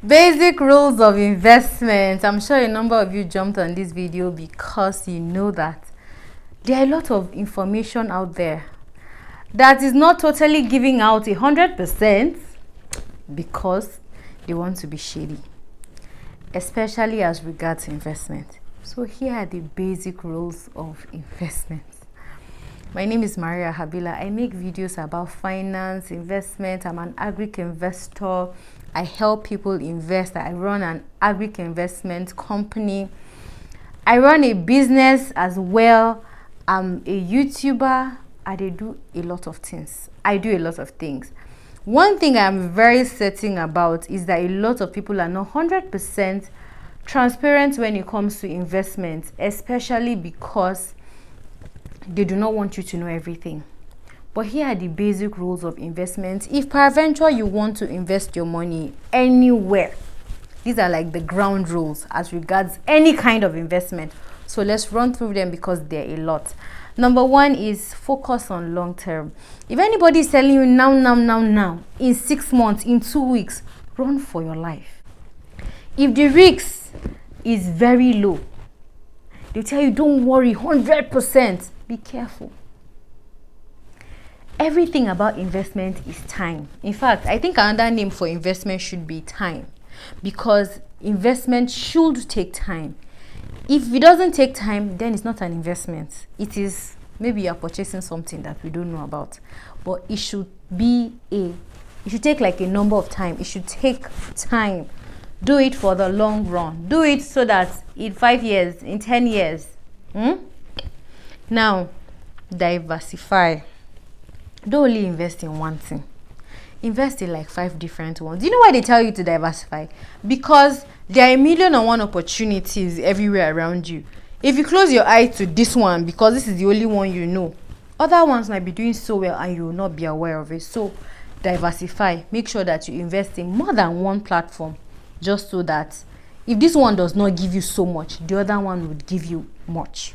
Basic rules of investment. I'm sure a number of you jumped on this video because you know that there are a lot of information out there that is not totally giving out 100% because they want to be shady, especially as regards investment. So here are the basic rules of investment. My name is Habila. I make videos about finance, investment. I'm an agric investor. I help people invest. I run an agric investment company. I run a business as well. I'm a YouTuber. I do a lot of things. I do a lot of things. One thing I'm very certain about is that a lot of people are not 100% transparent when it comes to investment, especially because they do not want you to know everything. But here are the basic rules of investment. If peradventure you want to invest your money anywhere, these are like the ground rules as regards any kind of investment. So let's run through them because they're a lot. Number one is focus on long term. If anybody is telling you now, in 6 months, in 2 weeks, run for your life. If the risk is very low, they tell you don't worry, 100%, be careful. Everything about investment is time. In fact, I think another name for investment should be time, because investment should take time. If it doesn't take time, then it's not an investment. It is, maybe you're purchasing something that we don't know about, but it should take like a number of time. It should take time. Do it for the long run. Do it so that in 5 years, in 10 years. Now, diversify. Don't only invest in one thing. Invest in like 5 different ones. Do you know why they tell you to diversify? Because there are 1,000,001 opportunities everywhere around you. If you close your eye to this one because this is the only one you know, other ones might be doing so well and you will not be aware of it. So diversify. Make sure that you invest in more than one platform, just so that if this one does not give you so much, the other one would give you much.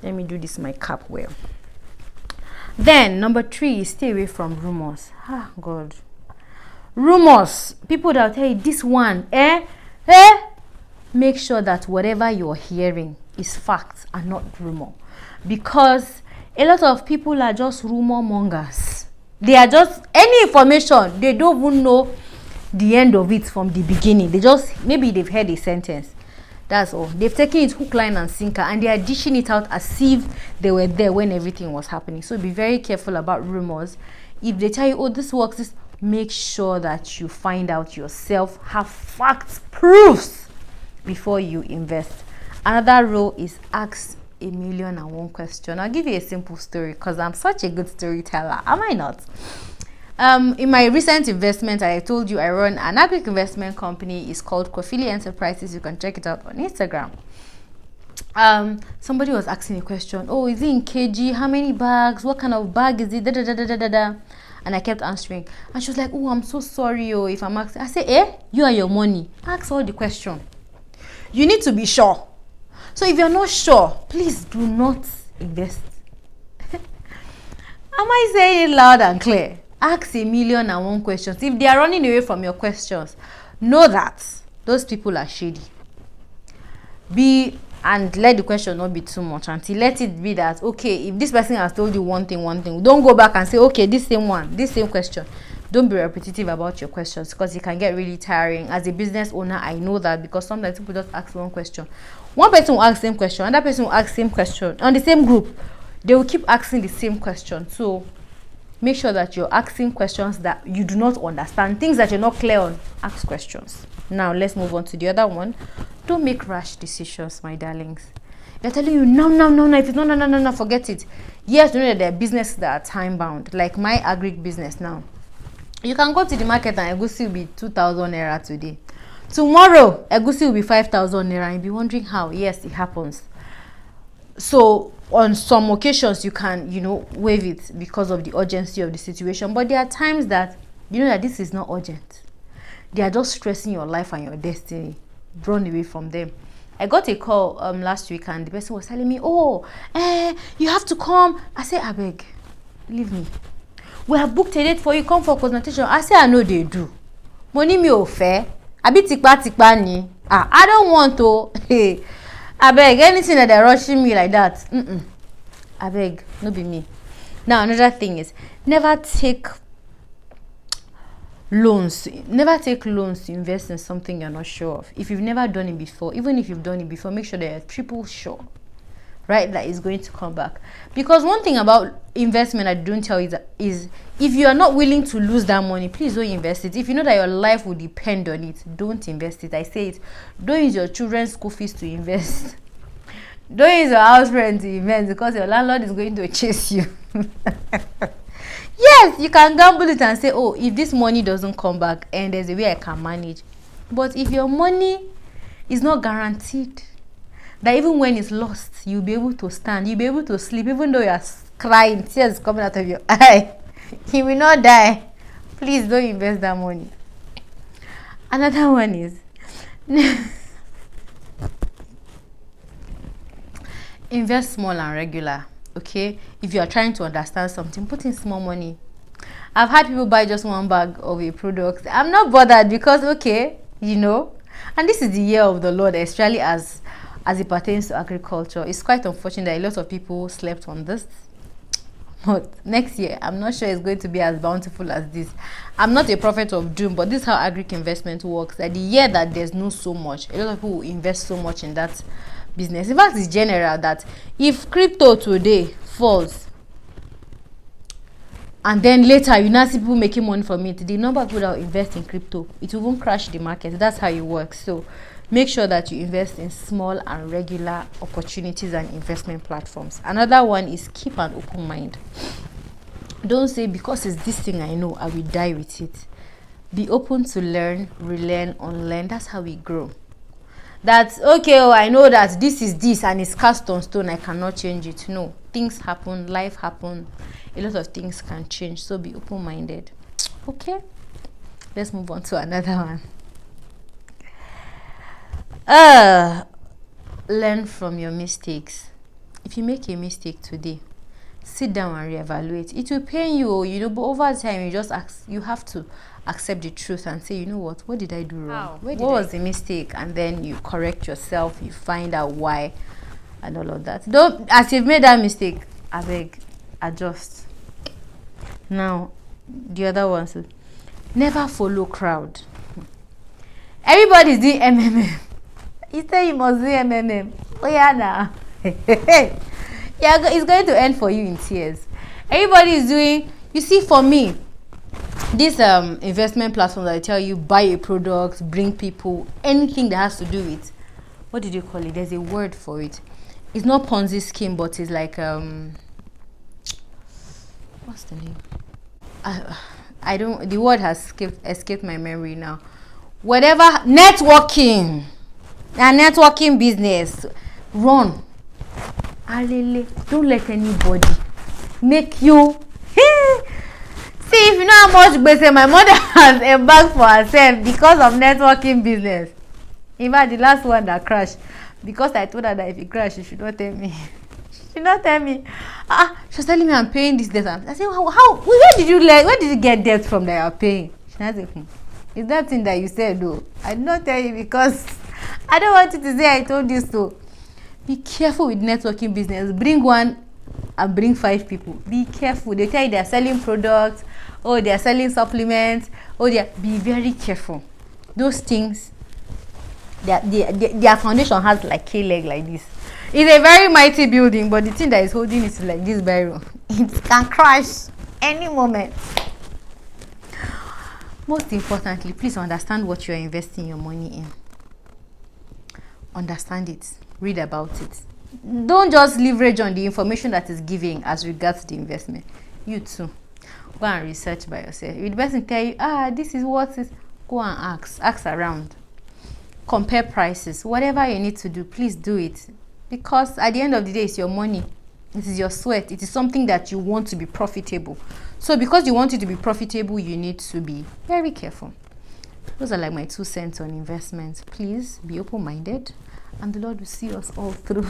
Let me do this my cap well. Then number 3 is stay away from rumors. God, rumors, people that will tell you this one, make sure that whatever you're hearing is fact and not rumor, because a lot of people are just rumor mongers. They are just any information, they don't even know the end of it from the beginning. They just, maybe they've heard a sentence, that's all. They've taken it hook, line and sinker, and they are dishing it out as if they were there when everything was happening. So be very careful about rumors. If they tell you, oh, this works, make sure that you find out yourself, have facts, proofs before you invest. Another rule is ask 1,000,001 question. I'll give you a simple story because I'm such a good storyteller. Am I not? In my recent investment, I told you I run an agric investment company. It's called Kofili Enterprises. You can check it out on Instagram. Somebody was asking a question. Oh, is it in kg? How many bags? What kind of bag is it? And I kept answering. And she was like, oh, I'm so sorry. Oh, if I'm asking. I said, you and your money. Ask all the question. You need to be sure. So if you're not sure, please do not invest. Am I saying it loud and clear? Ask 1,000,001 questions. If they are running away from your questions, know that those people are shady. And let the question not be too much until let it be that, okay, if this person has told you one thing, don't go back and say, okay, this same question. Don't be repetitive about your questions because it can get really tiring. As a business owner, I know that, because sometimes people just ask one question. One person will ask the same question, another person will ask the same question. On the same group, they will keep asking the same question. So make sure that you're asking questions that you do not understand, things that you're not clear on. Ask questions. Now let's move on to the other one. Don't make rash decisions, my darlings. They're telling you no. If it's no, forget it. Yes, you know that there are businesses that are time bound, like my agric business now. You can go to the market and egusi will be 2,000 naira today. Tomorrow, egusi will be 5,000 naira. You'll be wondering how. Yes, it happens. So on some occasions you can, waive it because of the urgency of the situation. But there are times that you know that this is not urgent. They are just stressing your life and your destiny. Run away from them. I got a call last week and the person was telling me, you have to come. I said, abeg, leave me. We have booked a date for you. Come for consultation. I said, I know they do. Money me fair. A bit tikpa ni. I don't want to. Hey, I beg, anything that they're rushing me like that. I beg, no be me. Now another thing is never take loans to invest in something you're not sure of. If you've never done it before, even if you've done it before, make sure that you're triple sure, right, that it's going to come back. Because one thing about investment I don't tell you is if you are not willing to lose that money, please don't invest it. If you know that your life will depend on it, don't invest it. I say it. Don't use your children's school fees to invest. Don't use your house rent to invest, because your landlord is going to chase you. Yes, you can gamble it and say, oh, if this money doesn't come back and there's a way I can manage. But if your money is not guaranteed, that even when it's lost, you'll be able to stand, you'll be able to sleep, even though you're crying, tears coming out of your eye, you will not die. Please don't invest that money. Another one is invest small and regular. Okay, if you are trying to understand something, put in small money. I've had people buy just one bag of a product. I'm not bothered, because okay, and this is the year of the Lord, especially as it pertains to agriculture. It's quite unfortunate that a lot of people slept on this, but next year I'm not sure it's going to be as bountiful as this. I'm not a prophet of doom, but this is how agric investment works. That the year that there's no so much, a lot of people will invest so much in that business. In fact, it's general that if crypto today falls and then later you now see people making money from it, the number of people that will invest in crypto, it will even crash the market. That's how it works. So make sure that you invest in small and regular opportunities and investment platforms. Another one is keep an open mind. Don't say, because it's this thing I know, I will die with it. Be open to learn, relearn, unlearn. That's how we grow. That's okay, I know that this is this and it's cast on stone, I cannot change it. No, things happen, life happens, a lot of things can change. So be open-minded. Okay, let's move on to another one. Learn from your mistakes. If you make a mistake today, sit down and reevaluate. It will pain you, but over time you have to accept the truth and say, what did I do wrong? What was the mistake? And then you correct yourself, you find out why and all of that. Don't, as you've made that mistake, I beg, adjust. Now the other one, so never follow crowd. Everybody's doing MMM. You say you must do MMM. Oh yeah, now. Yeah, it's going to end for you in tears. Everybody is doing, you see, for me, this investment platform that I tell you, buy a product, bring people, anything that has to do with, what did you call it? There's a word for it. It's not Ponzi scheme, but it's like what's the name? I don't, the word has escaped my memory now. Whatever, networking. A networking business. Run. Don't let anybody make you see. If you know how much gbese my mother has embarked for herself because of networking business. In fact, the last one that crashed, because I told her that if it crashed, she should not tell me. She should not tell me. She was telling me I'm paying this debt. I said, how where did you get debt from that you're paying? She said, it's that thing that you said though. I did not tell you because I don't want you to say I told you so. Be careful with networking business. Bring one and bring 5 people. Be careful. They tell you they're selling products, or they're selling supplements, or be very careful. Those things, their foundation has like K-leg like this. It's a very mighty building, but the thing that is holding it is like this barrel. It can crash any moment. Most importantly, please understand what you're investing your money in. Understand it. Read about it. Don't just leverage on the information that is given as regards the investment. You too, go and research by yourself. If the person tell you, this is what is, go and ask around, compare prices, whatever you need to do, please do it, because at the end of the day, it's your money, it is your sweat, it is something that you want to be profitable. So because you want it to be profitable, you need to be very careful. Those are like my 2 cents on investments. Please be open-minded, and the Lord will see us all through.